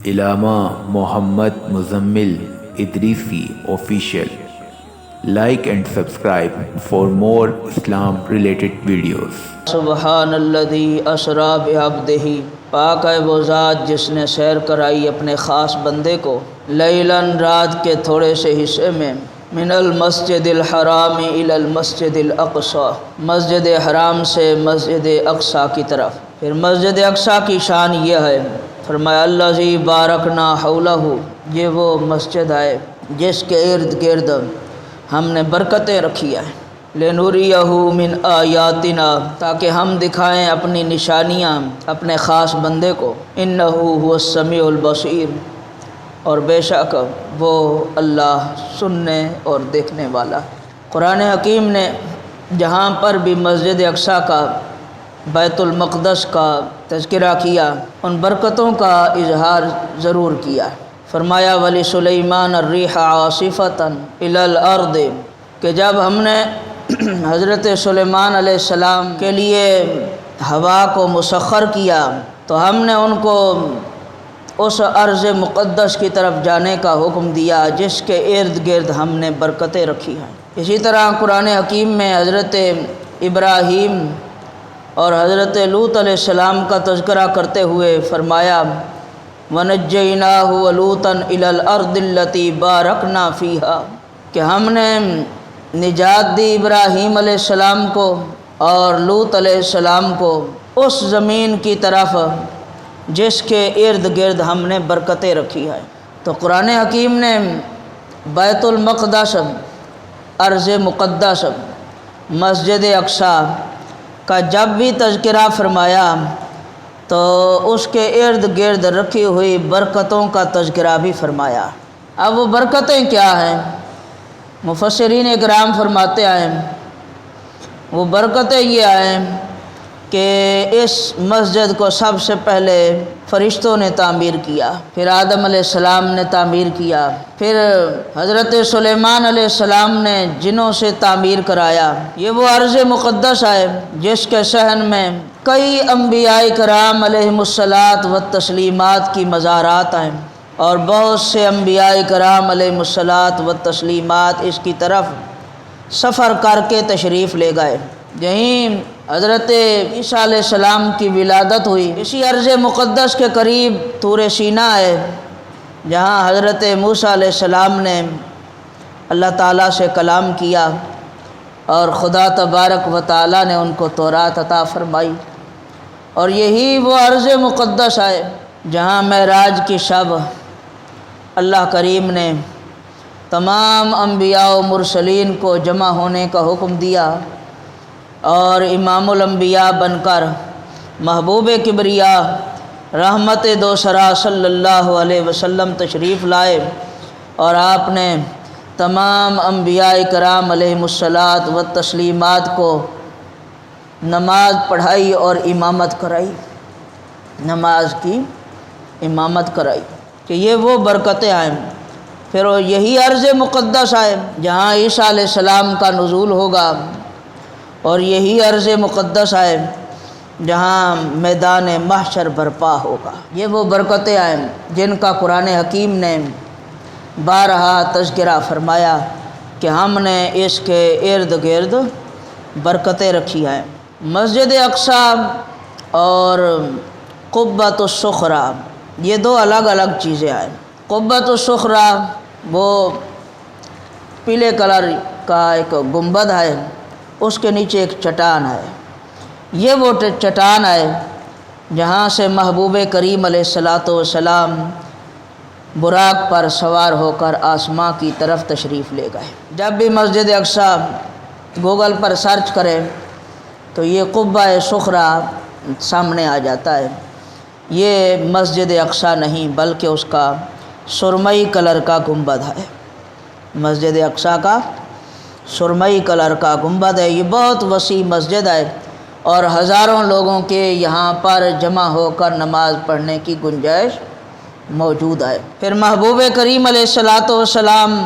Allama Muhammad Muzammil Idrisi official. Like and subscribe for more Islam related videos. سبحان الذی اسریٰ بعبدہ، پاک ہے وہ ذات جس نے سیر کرائی اپنے خاص بندے کو لیلاً رات کے تھوڑے سے حصے میں من المسجد الحرام الی المسجد الاقصی، مسجد حرام سے مسجد اقصی کی طرف. پھر مسجد اقصی کی شان یہ ہے، فرمایا الذی بارکنا حولہ، یہ وہ مسجد ہے جس کے ارد گرد ہم نے برکتیں رکھی ہیں. لنوریہ من آیاتنا، تاکہ ہم دکھائیں اپنی نشانیاں اپنے خاص بندے کو. انہ هو السمیع البصیر، اور بے شک وہ اللہ سننے اور دیکھنے والا. قرآن حکیم نے جہاں پر بھی مسجد اقصی کا، بیت المقدس کا تذکرہ کیا، ان برکتوں کا اظہار ضرور کیا. فرمایا ولی سلیمان الریح عاصفۃ الی الارض، کہ جب ہم نے حضرت سلیمان علیہ السلام کے لیے ہوا کو مسخر کیا تو ہم نے ان کو اس ارض مقدس کی طرف جانے کا حکم دیا جس کے ارد گرد ہم نے برکتیں رکھی ہیں. اسی طرح قرآن حکیم میں حضرت ابراہیم اور حضرت لوط علیہ السلام کا تذکرہ کرتے ہوئے فرمایا وَنَجَّيْنَاهُ وَلُوطًا إِلَى الْأَرْضِ الَّتِي بَارَكْنَا فِيهَا، کہ ہم نے نجات دی ابراہیم علیہ السلام کو اور لوط علیہ السلام کو اس زمین کی طرف جس کے ارد گرد ہم نے برکتیں رکھی ہے. تو قرآن حکیم نے بیت المقدس، ارض مقدس، مسجد اقصی کا جب بھی تذکرہ فرمایا تو اس کے ارد گرد رکھی ہوئی برکتوں کا تذکرہ بھی فرمایا. اب وہ برکتیں کیا ہیں؟ مفسرین اکرام فرماتے ہیں وہ برکتیں یہ ہیں کہ اس مسجد کو سب سے پہلے فرشتوں نے تعمیر کیا، پھر آدم علیہ السلام نے تعمیر کیا، پھر حضرت سلیمان علیہ السلام نے جنوں سے تعمیر کرایا. یہ وہ ارض مقدس ہے جس کے صحن میں کئی انبیاء کرام علیہم الصلاۃ والتسلیمات کی مزارات ہیں، اور بہت سے انبیاء کرام علیہم الصلاۃ والتسلیمات اس کی طرف سفر کر کے تشریف لے گئے. یہیں حضرت عیسیٰ علیہ السلام کی ولادت ہوئی. اسی ارض مقدس کے قریب طور سینا ہے جہاں حضرت موسیٰ علیہ السلام نے اللہ تعالیٰ سے کلام کیا اور خدا تبارک و تعالیٰ نے ان کو تورات عطا فرمائی. اور یہی وہ ارض مقدس ہے جہاں معراج کی شب اللہ کریم نے تمام انبیاء و مرسلین کو جمع ہونے کا حکم دیا اور امام الانبیاء بن کر محبوب کبریا رحمت دوسرا صلی اللہ علیہ وسلم تشریف لائے، اور آپ نے تمام انبیاء کرام علیہم الصلاۃ والتسلیمات کو نماز پڑھائی اور امامت کرائی، نماز کی امامت کرائی. کہ یہ وہ برکتیں آئیں. پھر یہی ارض مقدس ہے جہاں عیسیٰ علیہ السلام کا نزول ہوگا، اور یہی ارض مقدس ہے جہاں میدان محشر برپا ہوگا. یہ وہ برکتیں آئیں جن کا قرآن حکیم نے بارہا تذکرہ فرمایا کہ ہم نے اس کے ارد گرد برکتیں رکھی ہیں. مسجد اقصی اور قبۃ الصخرہ یہ دو الگ الگ چیزیں ہیں. قبۃ الصخرہ وہ پیلے کلر کا ایک گنبد ہے، اس کے نیچے ایک چٹان ہے. یہ وہ چٹان ہے جہاں سے محبوب کریم علیہ الصلاۃ والسلام براق پر سوار ہو کر آسماں کی طرف تشریف لے گئے. جب بھی مسجد اقصی گوگل پر سرچ کریں تو یہ قبہ صخرہ سامنے آ جاتا ہے. یہ مسجد اقصی نہیں بلکہ اس کا سرمئی کلر کا گنبد ہے. مسجد اقصی کا سرمئی کلر کا گنبد ہے. یہ بہت وسیع مسجد ہے اور ہزاروں لوگوں کے یہاں پر جمع ہو کر نماز پڑھنے کی گنجائش موجود ہے. پھر محبوب کریم علیہ الصلاۃ والسلام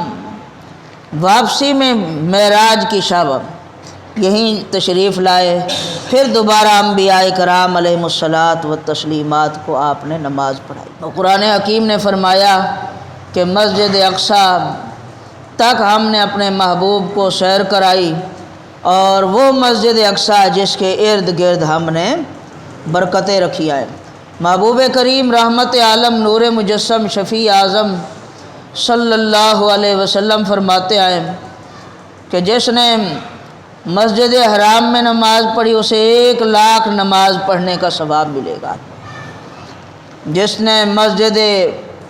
واپسی میں معراج کی شب یہیں تشریف لائے، پھر دوبارہ انبیاء کرام علیہ الصلاۃ و تسلیمات کو آپ نے نماز پڑھائی۔ قرآن حکیم نے فرمایا کہ مسجد اقصیٰ تک ہم نے اپنے محبوب کو سیر کرائی، اور وہ مسجد اقصیٰ جس کے ارد گرد ہم نے برکتیں رکھی ہیں۔ محبوب کریم رحمت عالم نور مجسم شفیع اعظم صلی اللہ علیہ وسلم فرماتے ہیں کہ جس نے مسجد حرام میں نماز پڑھی اسے 1,00,000 نماز پڑھنے کا ثواب ملے گا۔ جس نے مسجد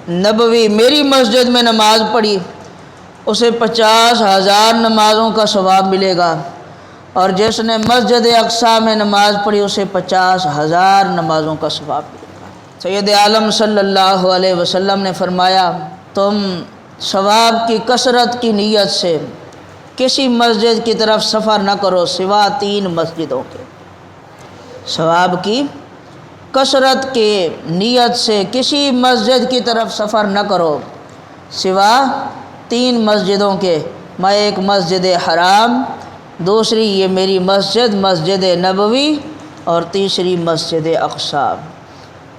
نبوی میری مسجد میں نماز پڑھی اسے 50,000 نمازوں کا ثواب ملے گا، اور جس نے مسجد اقصیٰ میں نماز پڑھی اسے 50,000 نمازوں کا ثواب ملے گا۔ سید عالم صلی اللہ علیہ وسلم نے فرمایا تم ثواب کی کثرت کی نیت سے کسی مسجد کی طرف سفر نہ کرو سوا 3 مسجدوں کے۔ ثواب کی کثرت کی نیت سے کسی مسجد کی طرف سفر نہ کرو سوا 3 مسجدوں کے، میں ایک مسجد حرام، دوسری یہ میری مسجد مسجد نبوی، اور تیسری مسجد اقصیٰ،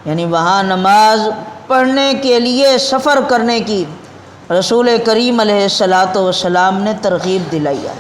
یعنی وہاں نماز پڑھنے کے لیے سفر کرنے کی رسول کریم علیہ الصلاۃ والسلام نے ترغیب دلائی ہے۔